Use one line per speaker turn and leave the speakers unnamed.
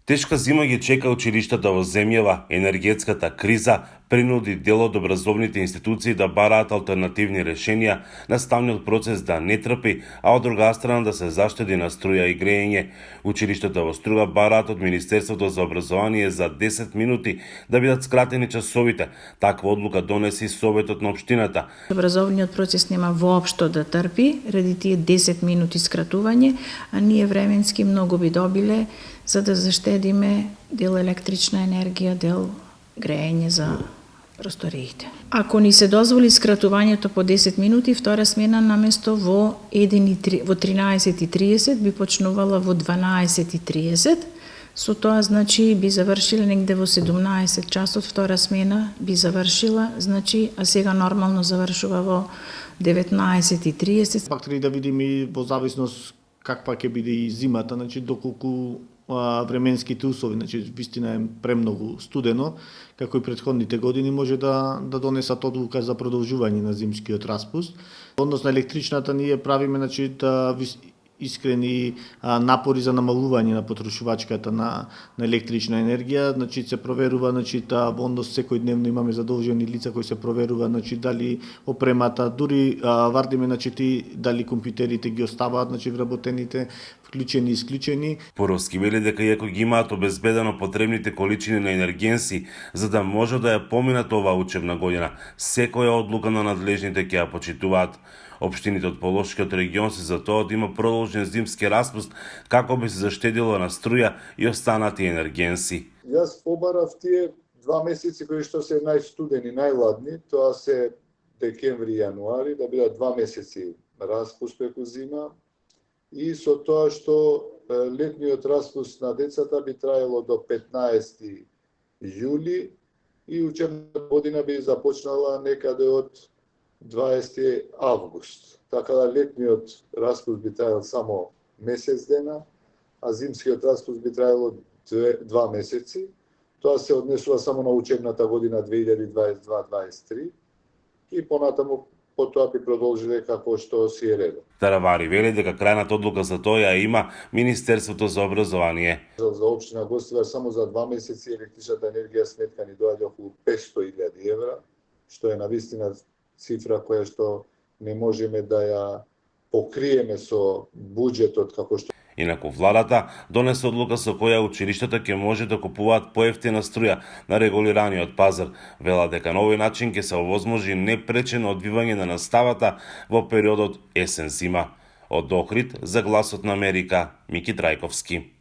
Тешка зима ги чека училиштата во земјава. Енергетската криза принуди дел од образовните институции да бараат алтернативни решенија, наставниот процес да не трпи, а од друга страна да се заштеди на струја и грејење. Училиштата во Струга бараат од Министерството за образование за 10 минути да бидат скратени часовите. Таква одлука донеси Советот на општината.
Образовниот процес нема воопшто да трпи, ради тие 10 минути скратување, а ние временски многу би добиле за да заштедиме дел електрична енергија, дел грејење за просториите. Ако ни се дозволи скратувањето по 10 минути, втора смена наместо во 13:30 би почнувала во 12:30. Со тоа, значи, би завршиле негде во 17 часот, втора смена би завршила, значи, а сега нормално завршува во 19:30.
Пак треба да видиме и во зависност каква ќе биде и зимата, значи доколку временските услови, значи вистина е премногу студено, како и претходните години, може да донесат одлука за продолжување на зимскиот распуст. Односно електричната ние правиме, значи, да искрени напори за намалување на потрошувачката на електрична енергија, значи се проверува, значи во однос секојдневно имаме задолжени лица кои се проверува, значи дали опремата, дури вардиме, значи дали компјутерите ги оставаат, значи вработените, вклучени и исклучени.
Поровски вели дека иако ги имаат обезбедено потребните количини на енергенси за да може да ја поминат оваа учебна година, секоја одлука на надлежните ќе ја почитуваат. Општините од Полошкиот регион се за тоа да има продолжен зимски распуст како би се заштедило на струја и останати енергенси.
Јас побарав тие 2 месеци кои што се најстудени, најладни, тоа се декември и јануари, да бидат 2 месеци распуст преку зима, и со тоа што летниот распуст на децата би траело до 15 јули и учебната година би започнала некаде од 20 август. Така да летниот распуст би траел само месец дена, а зимскиот распуст би траело 2 месеци. Тоа се однесува само на учебната година 2022-2023 и понатаму потоа би продолжиле како што си е редо.
Таравари вели дека крајната одлука за тоа ја има Министерството за образование.
За општина Гостивар само за 2 месеци електричната енергија сметка ни доаѓа околу 500.000 евра, што е навистина цифра која што не можеме да ја покриеме со буџетот како што.
Инаку владата донесе одлука со која училиштата ќе може да купуваат поевтина струја на регулираниот пазар. Вела дека на овој начин ќе се овозможи непречено одвивање на наставата во периодот есен-зима. Од Охрид за Гласот на Америка, Мики Трајковски.